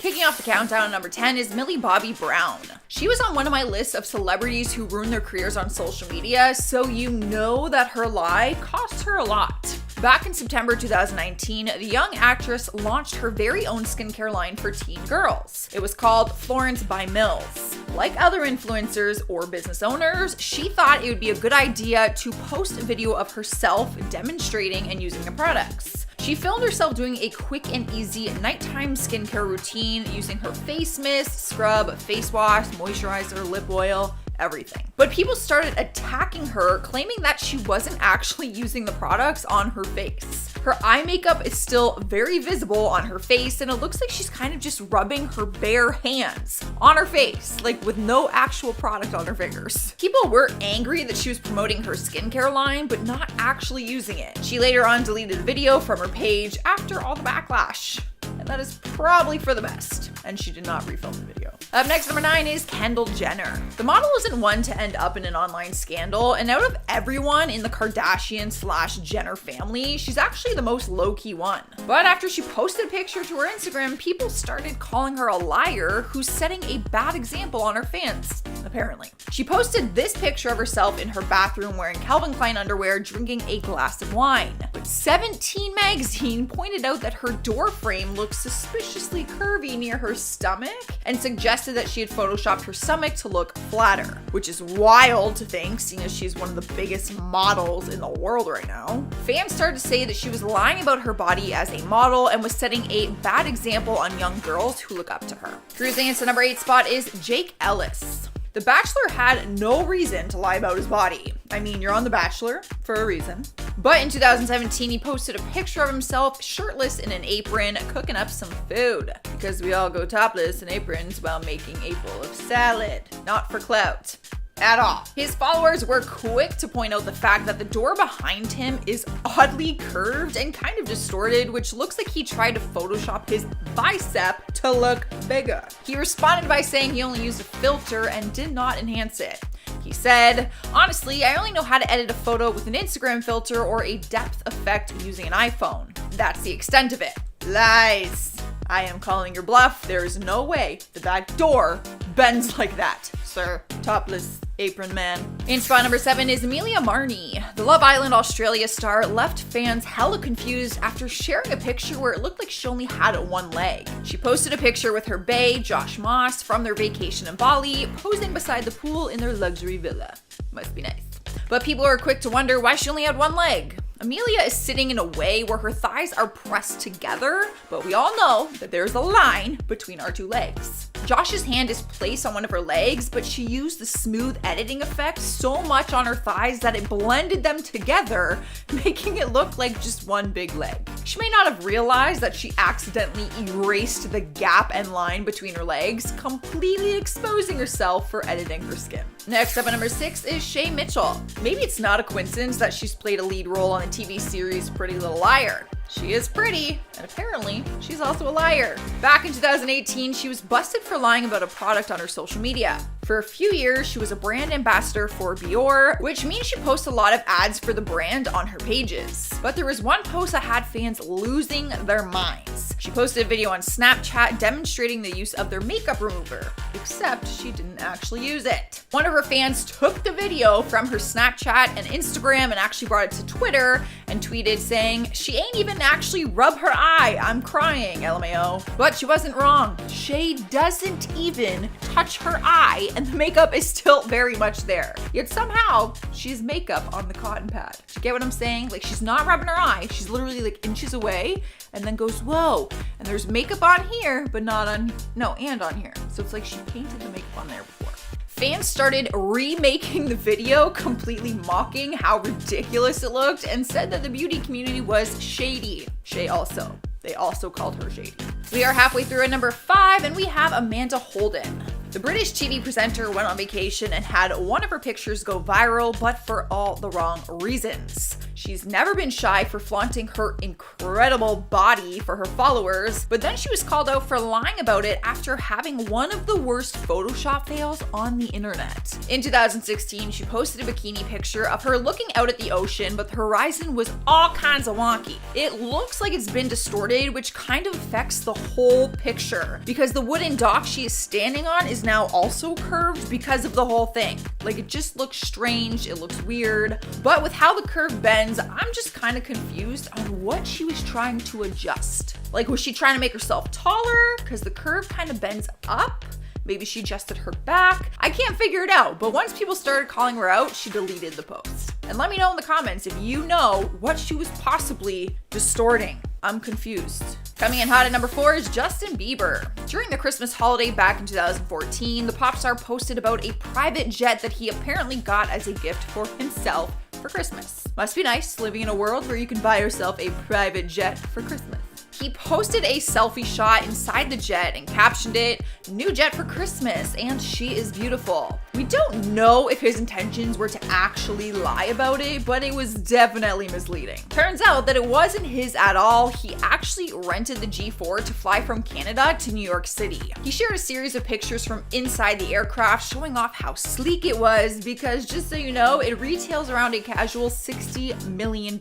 Kicking off the countdown at number 10 is Millie Bobby Brown. She was on one of my lists of celebrities who ruined their careers on social media, so you know that her lie cost her a lot. Back in September 2019, the young actress launched her very own skincare line for teen girls. It was called Florence by Mills. Like other influencers or business owners, she thought it would be a good idea to post a video of herself demonstrating and using the products. She filmed herself doing a quick and easy nighttime skincare routine using her face mist, scrub, face wash, moisturizer, lip oil, everything. But people started attacking her, claiming that she wasn't actually using the products on her face. Her eye makeup is still very visible on her face, and it looks like she's kind of just rubbing her bare hands on her face, like with no actual product on her fingers. People were angry that she was promoting her skincare line, but not actually using it. She later on deleted the video from her page after all the backlash. And that is probably for the best. And she did not refilm the video. Up next, number 9 is Kendall Jenner. The model isn't one to end up in an online scandal, and out of everyone in the Kardashian/Jenner family, she's actually the most low-key one. But after she posted a picture to her Instagram, people started calling her a liar who's setting a bad example on her fans, apparently. She posted this picture of herself in her bathroom wearing Calvin Klein underwear, drinking a glass of wine. But 17 magazine pointed out that her door frame looked suspiciously curvy near her stomach and suggested that she had photoshopped her stomach to look flatter, which is wild to think, seeing as she's one of the biggest models in the world right now. Fans started to say that she was lying about her body as a model and was setting a bad example on young girls who look up to her. Cruising into number 8 spot is Jake Ellis. The Bachelor had no reason to lie about his body. I mean, you're on The Bachelor for a reason. But in 2017, he posted a picture of himself shirtless in an apron cooking up some food. Because we all go topless in aprons while making a bowl of salad. Not for clout. At all. His followers were quick to point out the fact that the door behind him is oddly curved and kind of distorted, which looks like he tried to Photoshop his bicep to look bigger. He responded by saying he only used a filter and did not enhance it. He said, "Honestly, I only know how to edit a photo with an Instagram filter or a depth effect using an iPhone. That's the extent of it." Lies. I am calling your bluff. There is no way that door bends like that, sir. Topless apron man. In spot number 7 is Amelia Marnie. The Love Island Australia star left fans hella confused after sharing a picture where it looked like she only had one leg. She posted a picture with her bae, Josh Moss, from their vacation in Bali, posing beside the pool in their luxury villa. Must be nice. But people are quick to wonder why she only had one leg. Amelia is sitting in a way where her thighs are pressed together, but we all know that there's a line between our two legs. Josh's hand is placed on one of her legs, but she used the smooth editing effect so much on her thighs that it blended them together, making it look like just one big leg. She may not have realized that she accidentally erased the gap and line between her legs, completely exposing herself for editing her skin. Next up at number 6 is Shay Mitchell. Maybe it's not a coincidence that she's played a lead role on the TV series Pretty Little Liar. She is pretty, and apparently, she's also a liar. Back in 2018, she was busted for lying about a product on her social media. For a few years, she was a brand ambassador for Beiber, which means she posts a lot of ads for the brand on her pages. But there was one post that had fans losing their minds. She posted a video on Snapchat demonstrating the use of their makeup remover, except she didn't actually use it. One of her fans took the video from her Snapchat and Instagram and actually brought it to Twitter and tweeted saying, "She ain't even actually rub her eye, I'm crying, LMAO." But she wasn't wrong. Shay doesn't even touch her eye and the makeup is still very much there. Yet somehow, she has makeup on the cotton pad. Do you get what I'm saying? Like, she's not rubbing her eye, she's literally like inches away and then goes, whoa, and there's makeup on here, but not on, and on here. So it's like she painted the makeup on there before. Fans started remaking the video, completely mocking how ridiculous it looked, and said that the beauty community was shady. Shay also. They also called her shady. We are halfway through at number 5, and we have Amanda Holden. The British TV presenter went on vacation and had one of her pictures go viral, but for all the wrong reasons. She's never been shy for flaunting her incredible body for her followers, but then she was called out for lying about it after having one of the worst Photoshop fails on the internet. In 2016, she posted a bikini picture of her looking out at the ocean, but the horizon was all kinds of wonky. It looks like it's been distorted, which kind of affects the whole picture because the wooden dock she is standing on is now also curved because of the whole thing. Like, it just looks strange, it looks weird. But with how the curve bends, I'm just kind of confused on what she was trying to adjust. Like, was she trying to make herself taller? Because the curve kind of bends up. Maybe she adjusted her back. I can't figure it out, but once people started calling her out, she deleted the post. And let me know in the comments if you know what she was possibly distorting. I'm confused. Coming in hot at number 4 is Justin Bieber. During the Christmas holiday back in 2014, the pop star posted about a private jet that he apparently got as a gift for himself for Christmas. Must be nice living in a world where you can buy yourself a private jet for Christmas. He posted a selfie shot inside the jet and captioned it, "New jet for Christmas, and she is beautiful." We don't know if his intentions were to actually lie about it, but it was definitely misleading. Turns out that it wasn't his at all. He actually rented the G4 to fly from Canada to New York City. He shared a series of pictures from inside the aircraft showing off how sleek it was because, just so you know, it retails around a casual $60 million.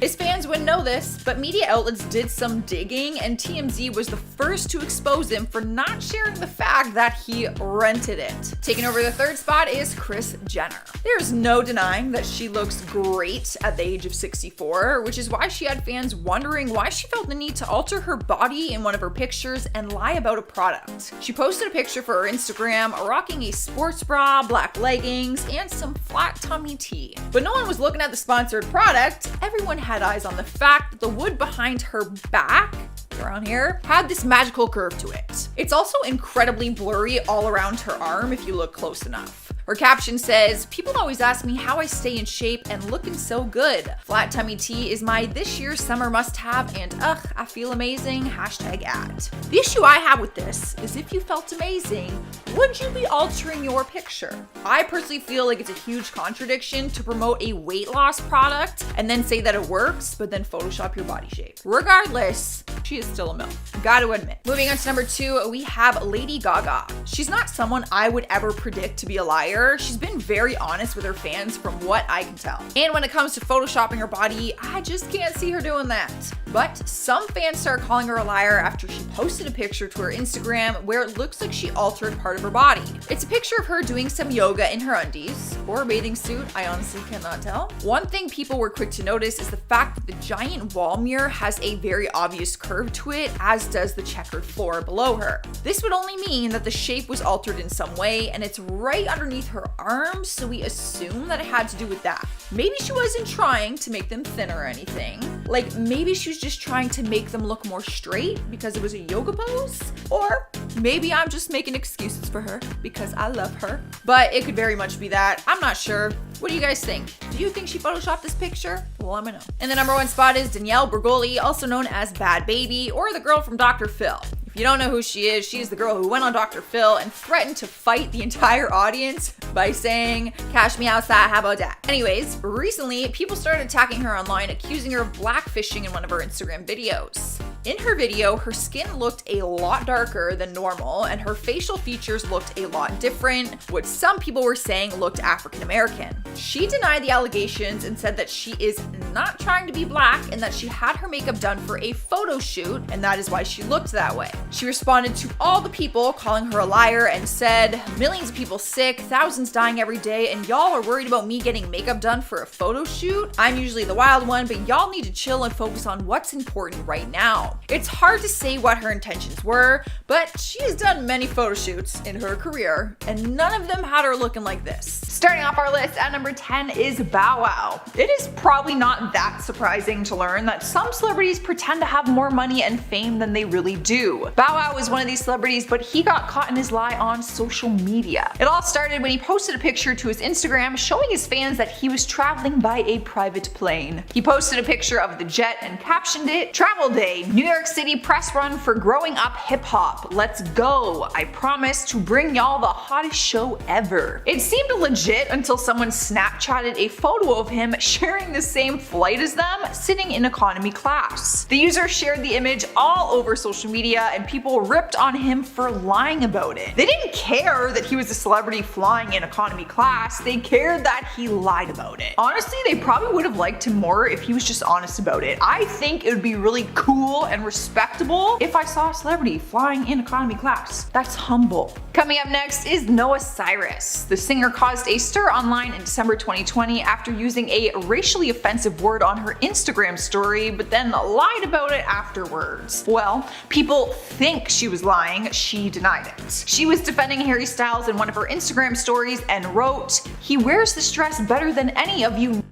His fans wouldn't know this, but media outlets did some digging, and TMZ was the first to expose him for not sharing the fact that he rented it. Taking over the third spot is Kris Jenner. There's no denying that she looks great at the age of 64, which is why she had fans wondering why she felt the need to alter her body in one of her pictures and lie about a product. She posted a picture for her Instagram rocking a sports bra, black leggings, and some flat tummy tea. But no one was looking at the sponsored product. Everyone had eyes on the fact that the wood behind her back, around here, had this magical curve to it. It's also incredibly blurry all around her arm if you look close enough. Her caption says, "People always ask me how I stay in shape and looking so good. Flat tummy tea is my this year's summer must-have, and I feel amazing, #ad." The issue I have with this is if you felt amazing, would you be altering your picture? I personally feel like it's a huge contradiction to promote a weight loss product and then say that it works, but then Photoshop your body shape. Regardless, she is still a MILF. Gotta admit. Moving on to number 2, we have Lady Gaga. She's not someone I would ever predict to be a liar. She's been very honest with her fans from what I can tell. And when it comes to photoshopping her body, I just can't see her doing that. But some fans start calling her a liar after she posted a picture to her Instagram where it looks like she altered part of her body. It's a picture of her doing some yoga in her undies or a bathing suit, I honestly cannot tell. One thing people were quick to notice is the fact that the giant wall mirror has a very obvious curve to it, as does the checkered floor below her. This would only mean that the shape was altered in some way, and it's right underneath her arms, so we assume that it had to do with that. Maybe she wasn't trying to make them thin or anything. Like, maybe she was just trying to make them look more straight because it was a yoga pose. Or maybe I'm just making excuses for her because I love her. But it could very much be that. I'm not sure. What do you guys think? Do you think she photoshopped this picture? Well, let me know. And the number 1 spot is Danielle Bregoli, also known as Bad Baby, or the girl from Dr. Phil. If you don't know who she is the girl who went on Dr. Phil and threatened to fight the entire audience by saying, "Cash me outside, how about that?" Anyways, recently, people started attacking her online, accusing her of blackfishing in one of her Instagram videos. In her video, her skin looked a lot darker than normal, and her facial features looked a lot different, what some people were saying looked African American. She denied the allegations and said that she is not trying to be black and that she had her makeup done for a photo shoot, and that is why she looked that way. She responded to all the people calling her a liar and said, "Millions of people sick, thousands dying every day, and y'all are worried about me getting makeup done for a photo shoot? I'm usually the wild one, but y'all need to chill and focus on what's important right now." It's hard to say what her intentions were, but she has done many photo shoots in her career, and none of them had her looking like this. Starting off our list at number 10 is Bow Wow. It is probably not not that surprising to learn that some celebrities pretend to have more money and fame than they really do. Bow Wow was one of these celebrities, but he got caught in his lie on social media. It all started when he posted a picture to his Instagram showing his fans that he was traveling by a private plane. He posted a picture of the jet and captioned it, "Travel Day, New York City press run for growing up hip hop. Let's go. I promise to bring y'all the hottest show ever." It seemed legit until someone Snapchatted a photo of him sharing the same flight as them, sitting in economy class. The user shared the image all over social media and people ripped on him for lying about it. They didn't care that he was a celebrity flying in economy class, they cared that he lied about it. Honestly, they probably would have liked him more if he was just honest about it. I think it would be really cool and respectable if I saw a celebrity flying in economy class. That's humble. Coming up next is Noah Cyrus. The singer caused a stir online in December 2020 after using a racially offensive word on her Instagram story, but then lied about it afterwards. Well, people think she was lying, she denied it. She was defending Harry Styles in one of her Instagram stories and wrote, "He wears this dress better than any of you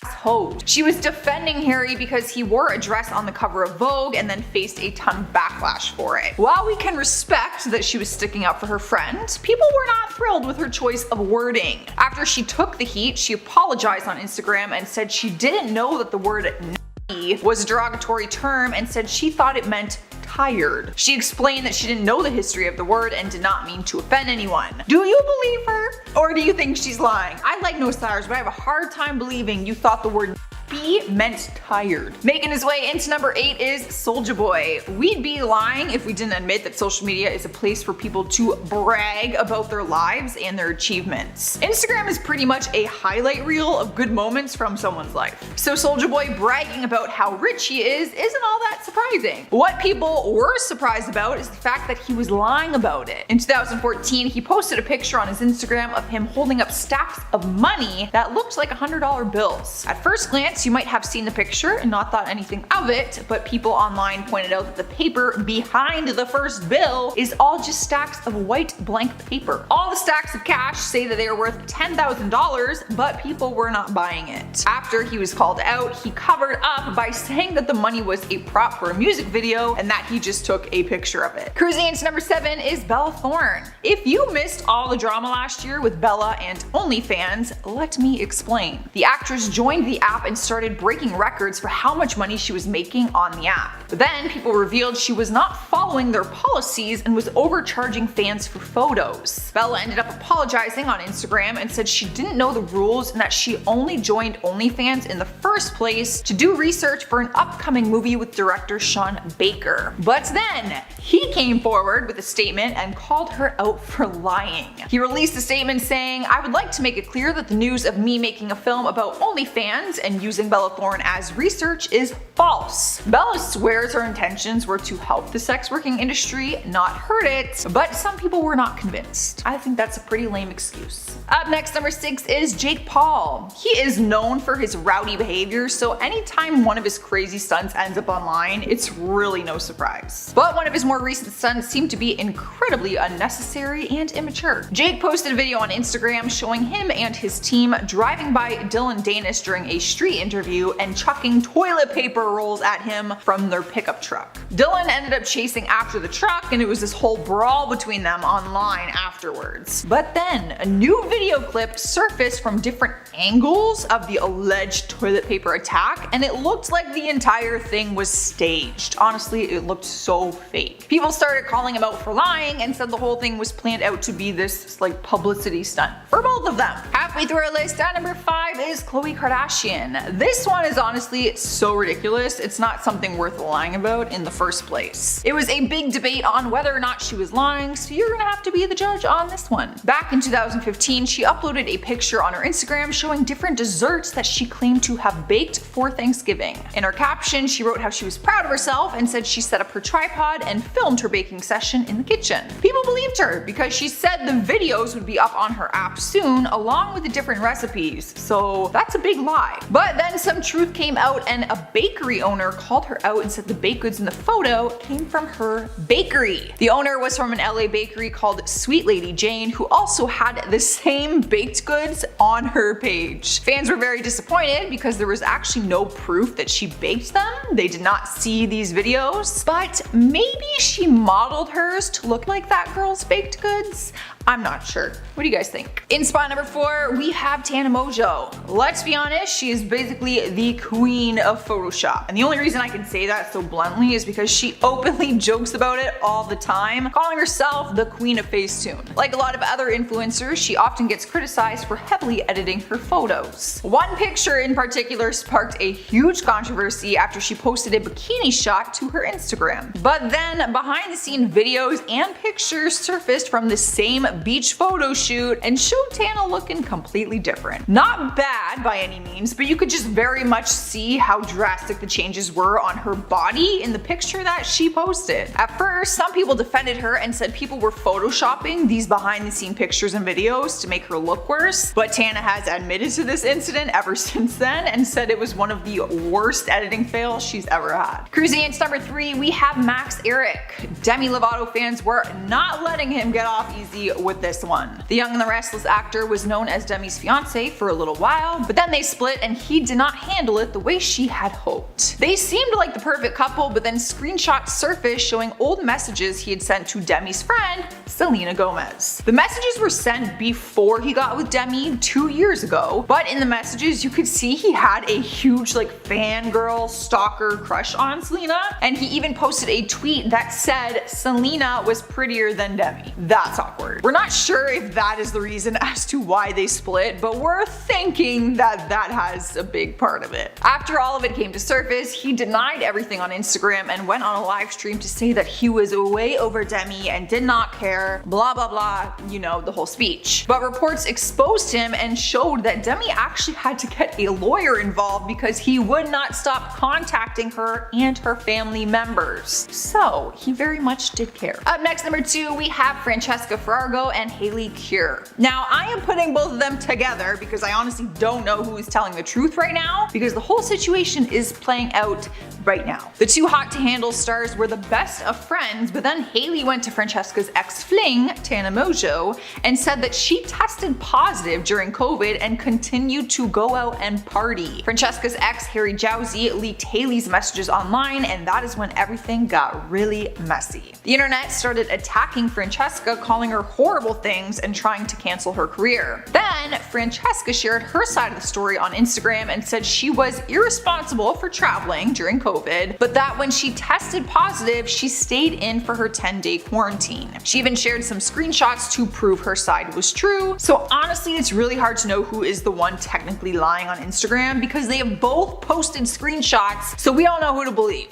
hoes." She was defending Harry because he wore a dress on the cover of Vogue and then faced a ton of backlash for it. While we can respect that she was sticking up for her friend, people were not thrilled with her choice of wording. After she took the heat, she apologized on Instagram and said she didn't know that the word was a derogatory term and said she thought it meant tired. She explained that she didn't know the history of the word and did not mean to offend anyone. Do you believe her? Or do you think she's lying? I like Noah Cyrus, but I have a hard time believing you thought the word meant tired. Making his way into number 8 is Soulja Boy. We'd be lying if we didn't admit that social media is a place for people to brag about their lives and their achievements. Instagram is pretty much a highlight reel of good moments from someone's life. So Soulja Boy bragging about how rich he is isn't all that surprising. What people were surprised about is the fact that he was lying about it. In 2014, he posted a picture on his Instagram of him holding up stacks of money that looked like $100 bills. At first glance, you might have seen the picture and not thought anything of it, but people online pointed out that the paper behind the first bill is all just stacks of white blank paper. All the stacks of cash say that they are worth $10,000, but people were not buying it. After he was called out, he covered up by saying that the money was a prop for a music video and that he just took a picture of it. Cruising into number 7 is Bella Thorne. If you missed all the drama last year with Bella and OnlyFans, let me explain. The actress joined the app and started breaking records for how much money she was making on the app. But then people revealed she was not following their policies and was overcharging fans for photos. Bella ended up apologizing on Instagram and said she didn't know the rules and that she only joined OnlyFans in the first place to do research for an upcoming movie with director Sean Baker. But then he came forward with a statement and called her out for lying. He released a statement saying, "I would like to make it clear that the news of me making a film about OnlyFans and using Bella Thorne as research is false." Bella swears her intentions were to help the sex working industry, not hurt it, but some people were not convinced. I think that's a pretty lame excuse. Up next, number 6 is Jake Paul. He is known for his rowdy behavior, so anytime one of his crazy stunts ends up online, it's really no surprise. But one of his more recent stunts seemed to be incredibly unnecessary and immature. Jake posted a video on Instagram showing him and his team driving by Dylan Danis during a street interview and chucking toilet paper rolls at him from their pickup truck. Dylan ended up chasing after the truck and it was this whole brawl between them online afterwards. But then a new video clip surfaced from different angles of the alleged toilet paper attack and it looked like the entire thing was staged. Honestly, it looked so fake. People started calling him out for lying and said the whole thing was planned out to be this like publicity stunt for both of them. Halfway through our list, at number 5 is Khloe Kardashian. This one is honestly so ridiculous, it's not something worth lying about in the first place. It was a big debate on whether or not she was lying, so you're gonna have to be the judge on this one. Back in 2015, she uploaded a picture on her Instagram showing different desserts that she claimed to have baked for Thanksgiving. In her caption, she wrote how she was proud of herself and said she set up her tripod and filmed her baking session in the kitchen. People believed her because she said the videos would be up on her app soon along with the different recipes, so that's a big lie. But then some truth came out and a bakery owner called her out and said the baked goods in the photo came from her bakery. The owner was from an LA bakery called Sweet Lady Jane, who also had the same baked goods on her page. page. Fans were very disappointed because there was actually no proof that she baked them. They did not see these videos, but maybe she modeled hers to look like that girl's baked goods. I'm not sure. What do you guys think? In spot number 4, we have Tana Mongeau. Let's be honest, she is basically the queen of Photoshop. And the only reason I can say that so bluntly is because she openly jokes about it all the time, calling herself the queen of Facetune. Like a lot of other influencers, she often gets criticized for heavily editing her photos. One picture in particular sparked a huge controversy after she posted a bikini shot to her Instagram. But then behind the scene videos and pictures surfaced from the same beach photo shoot and showed Tana looking completely different. Not bad by any means, but you could just very much see how drastic the changes were on her body in the picture that she posted. At first, some people defended her and said people were photoshopping these behind the scene pictures and videos to make her look worse, but Tana has admitted to this incident ever since then and said it was one of the worst editing fails she's ever had. Cruising into number 3, we have Max Eric. Demi Lovato fans were not letting him get off easy with this one. The Young and the Restless actor was known as Demi's fiance for a little while, but then they split and he did not handle it the way she had hoped. They seemed like the perfect couple, but then screenshots surfaced showing old messages he had sent to Demi's friend, Selena Gomez. The messages were sent before he got with Demi 2 years ago, but in the messages you could see he had a huge fangirl stalker crush on Selena, and he even posted a tweet that said Selena was prettier than Demi. That's awkward. We're not sure if that is the reason as to why they split, but we're thinking that that has a big part of it. After all of it came to surface, he denied everything on Instagram and went on a live stream to say that he was way over Demi and did not care, blah blah blah, you know, the whole speech. But reports exposed him and showed that Demi actually had to get a lawyer involved because he would not stop contacting her and her family members. So he very much did care. Up next, number 2, we have Francesca Fargo and Hailey Kiyur. Now I am putting both of them together because I honestly don't know who is telling the truth right now, because the whole situation is playing out right now. The two hot to handle stars were the best of friends, but then Hailey went to Francesca's ex-fling, Tana Mongeau, and said that she tested positive during COVID and continued to go out and party. Francesca's ex, Harry Jowsey, leaked Hailey's messages online, and that is when everything got really messy. The internet started attacking Francesca, calling her horrible things and trying to cancel her career. Then Francesca shared her side of the story on Instagram and said she was irresponsible for traveling during COVID, but that when she tested positive, she stayed in for her 10-day quarantine. She even shared some screenshots to prove her side was true. So honestly, it's really hard to know who is the one technically lying on Instagram because they have both posted screenshots, so we don't know who to believe.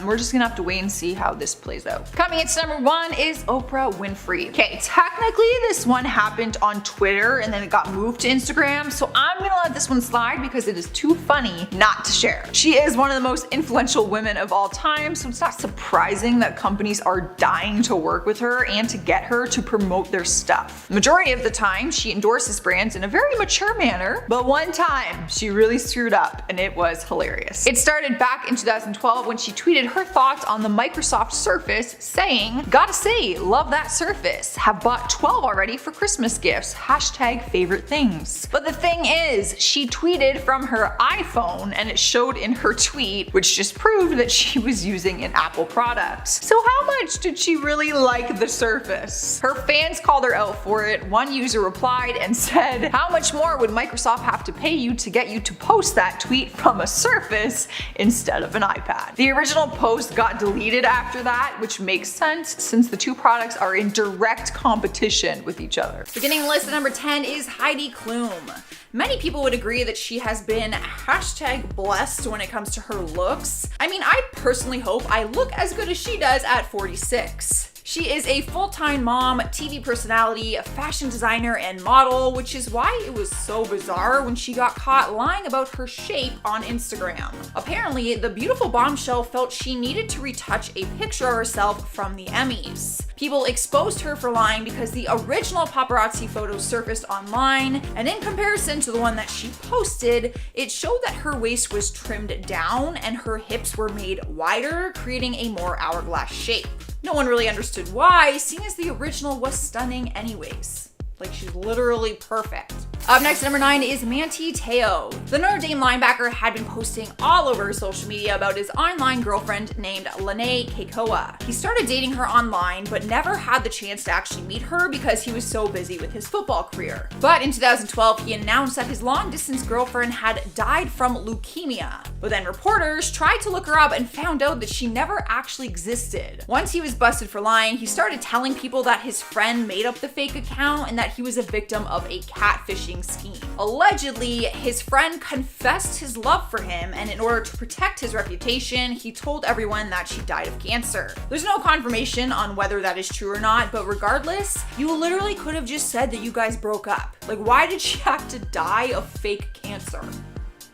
We're just gonna have to wait and see how this plays out. Coming in number 1 is Oprah Winfrey. Okay, technically this one happened on Twitter and then it got moved to Instagram, so I'm gonna let this one slide because it is too funny not to share. She is one of the most influential women of all time, so it's not surprising that companies are dying to work with her and to get her to promote their stuff. Majority of the time, she endorses brands in a very mature manner, but one time she really screwed up and it was hilarious. It started back in 2012 when she tweeted her thoughts on the Microsoft Surface, saying, "Gotta say, love that Surface. Have bought 12 already for Christmas gifts. Hashtag favorite things." But the thing is, she tweeted from her iPhone and it showed in her tweet, which just proved that she was using an Apple product. So how much did she really like the Surface? Her fans called her out for it. One user replied and said, "How much more would Microsoft have to pay you to get you to post that tweet from a Surface instead of an iPad?" The original post got deleted after that, which makes sense since the two products are in direct competition with each other. Beginning the list at number 10 is Heidi Klum. Many people would agree that she has been hashtag blessed when it comes to her looks. I mean, I personally hope I look as good as she does at 46. She is a full-time mom, TV personality, fashion designer, and model, which is why it was so bizarre when she got caught lying about her shape on Instagram. Apparently, the beautiful bombshell felt she needed to retouch a picture of herself from the Emmys. People exposed her for lying because the original paparazzi photos surfaced online, and in comparison to the one that she posted, it showed that her waist was trimmed down and her hips were made wider, creating a more hourglass shape. No one really understood why, seeing as the original was stunning anyways. Like, she's literally perfect. Up next, number 9 is Manti Te'o. The Notre Dame linebacker had been posting all over social media about his online girlfriend named Lene Keikoa. He started dating her online, but never had the chance to actually meet her because he was so busy with his football career. But in 2012, he announced that his long-distance girlfriend had died from leukemia. But then reporters tried to look her up and found out that she never actually existed. Once he was busted for lying, he started telling people that his friend made up the fake account and that he was a victim of a catfishing scheme. Allegedly, his friend confessed his love for him, and in order to protect his reputation, he told everyone that she died of cancer. There's no confirmation on whether that is true or not, but regardless, you literally could have just said that you guys broke up. Like, why did she have to die of fake cancer?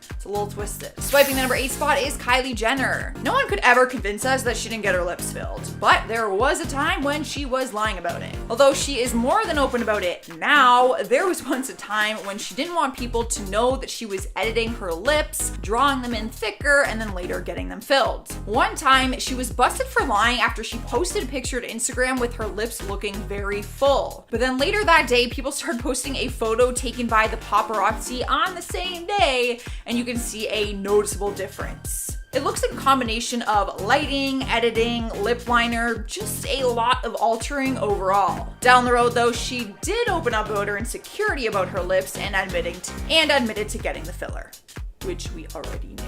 It's a little twisted. Swiping the number 8 spot is Kylie Jenner. No one could ever convince us that she didn't get her lips filled, but there was a time when she was lying about it. Although she is more than open about it now, there was once a time when she didn't want people to know that she was editing her lips, drawing them in thicker, and then later getting them filled. One time, she was busted for lying after she posted a picture to Instagram with her lips looking very full. But then later that day, people started posting a photo taken by the paparazzi on the same day, and you can see a noticeable difference. It looks like a combination of lighting, editing, lip liner, just a lot of altering overall. Down the road though, she did open up about her insecurity about her lips and admitted to getting the filler, which we already knew.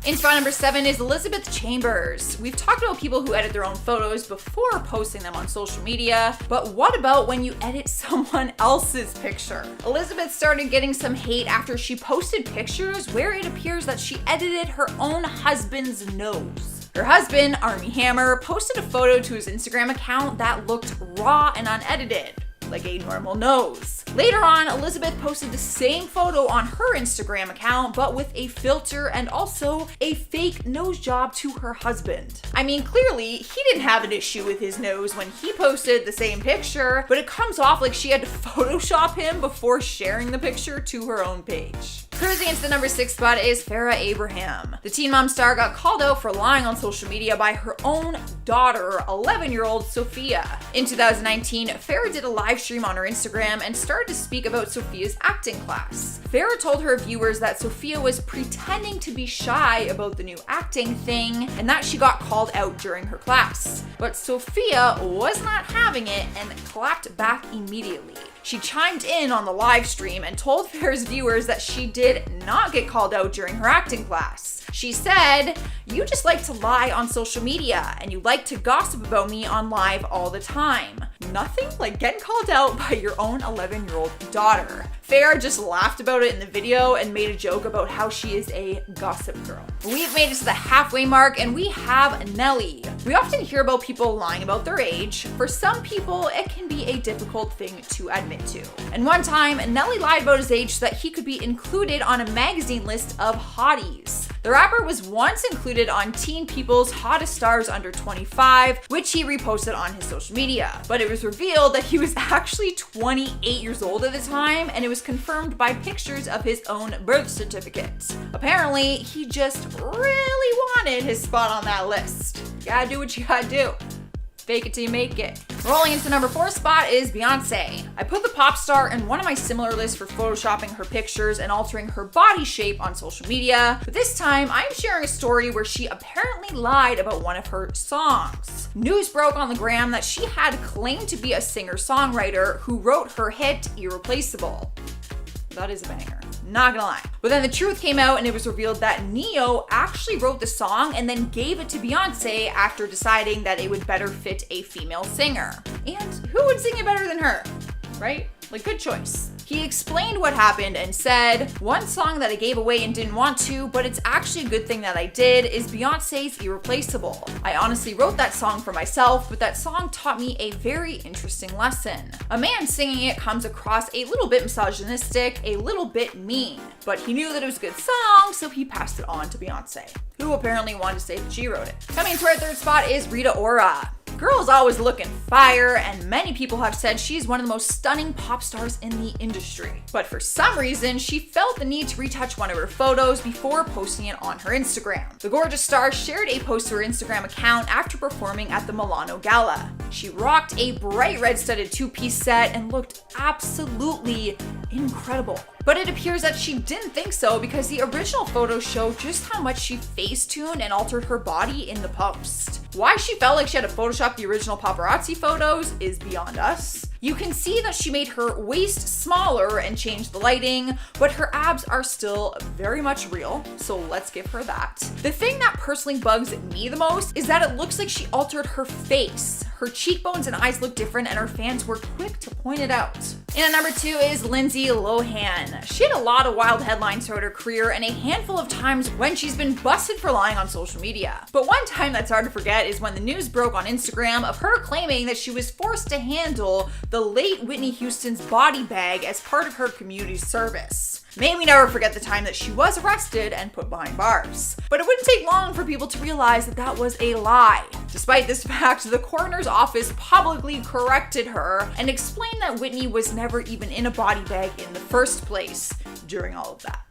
In spot number 7 is Elizabeth Chambers. We've talked about people who edit their own photos before posting them on social media, but what about when you edit someone else's picture? Elizabeth started getting some hate after she posted pictures where it appears that she edited her own husband's nose. Her husband, Armie Hammer, posted a photo to his Instagram account that looked raw and unedited, like a normal nose. Later on, Elizabeth posted the same photo on her Instagram account, but with a filter and also a fake nose job to her husband. I mean, clearly, he didn't have an issue with his nose when he posted the same picture, but it comes off like she had to Photoshop him before sharing the picture to her own page. Cruising into the number 6 spot is Farrah Abraham. The Teen Mom star got called out for lying on social media by her own daughter, 11-year-old Sophia. In 2019, Farrah did a live stream on her Instagram and started to speak about Sophia's acting class. Farrah told her viewers that Sophia was pretending to be shy about the new acting thing and that she got called out during her class. But Sophia was not having it and clapped back immediately. She chimed in on the live stream and told Farrah's viewers that she did not get called out during her acting class. She said, "You just like to lie on social media and you like to gossip about me on live all the time. Nothing like getting called out by your own 11-year-old daughter." Farrah just laughed about it in the video and made a joke about how she is a gossip girl. We've made it to the halfway mark and we have Nelly. We often hear about people lying about their age. For some people, it can be a difficult thing to admit to. And one time, Nelly lied about his age so that he could be included on a magazine list of hotties. The rapper was once included on Teen People's Hottest Stars Under 25, which he reposted on his social media. But it was revealed that he was actually 28 years old at the time, and it was confirmed by pictures of his own birth certificate. Apparently, he just really wanted his spot on that list. You gotta do what you gotta do. Fake it till you make it. Rolling into number 4 spot is Beyonce. I put the pop star in one of my similar lists for photoshopping her pictures and altering her body shape on social media, but this time I'm sharing a story where she apparently lied about one of her songs. News broke on the gram that she had claimed to be a singer-songwriter who wrote her hit Irreplaceable. That is a banger. Not gonna lie. But then the truth came out and it was revealed that Neo actually wrote the song and then gave it to Beyonce after deciding that it would better fit a female singer. And who would sing it better than her? Right? Like, good choice. He explained what happened and said, "One song that I gave away and didn't want to, but it's actually a good thing that I did, is Beyonce's Irreplaceable. I honestly wrote that song for myself, but that song taught me a very interesting lesson. A man singing it comes across a little bit misogynistic, a little bit mean, but he knew that it was a good song, so he passed it on to Beyonce, who apparently wanted to say that she wrote it." Coming to our 3rd spot is Rita Ora. Girl is always looking fire, and many people have said she's one of the most stunning pop stars in the industry. But for some reason, she felt the need to retouch one of her photos before posting it on her Instagram. The gorgeous star shared a post to her Instagram account after performing at the Milano Gala. She rocked a bright red studded two-piece set and looked absolutely incredible. But it appears that she didn't think so because the original photos show just how much she face-tuned and altered her body in the post. Why she felt like she had to Photoshop the original paparazzi photos is beyond us. You can see that she made her waist smaller and changed the lighting, but her abs are still very much real, so let's give her that. The thing that personally bugs me the most is that it looks like she altered her face. Her cheekbones and eyes look different, and her fans were quick to point it out. And at number 2 is Lindsay Lohan. She had a lot of wild headlines throughout her career and a handful of times when she's been busted for lying on social media. But one time that's hard to forget is when the news broke on Instagram of her claiming that she was forced to handle the late Whitney Houston's body bag as part of her community service. May we never forget the time that she was arrested and put behind bars. But it wouldn't take long for people to realize that that was a lie. Despite this fact, the coroner's office publicly corrected her and explained that Whitney was never even in a body bag in the first place during all of that.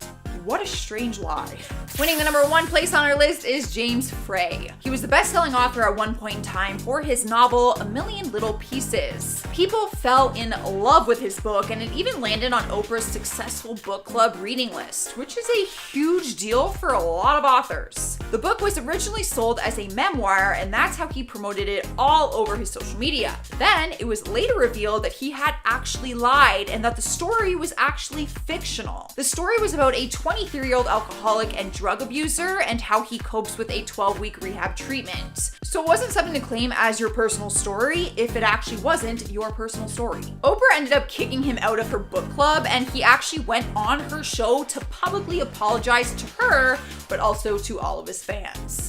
What a strange lie. Winning the number 1 place on our list is James Frey. He was the best-selling author at one point in time for his novel A Million Little Pieces. People fell in love with his book, and it even landed on Oprah's successful book club reading list, which is a huge deal for a lot of authors. The book was originally sold as a memoir, and that's how he promoted it all over his social media. Then it was later revealed that he had actually lied and that the story was actually fictional. The story was about a 23-year-old alcoholic and drug abuser and how he copes with a 12-week rehab treatment. So it wasn't something to claim as your personal story if it actually wasn't your personal story. Oprah ended up kicking him out of her book club, and he actually went on her show to publicly apologize to her, but also to all of his fans.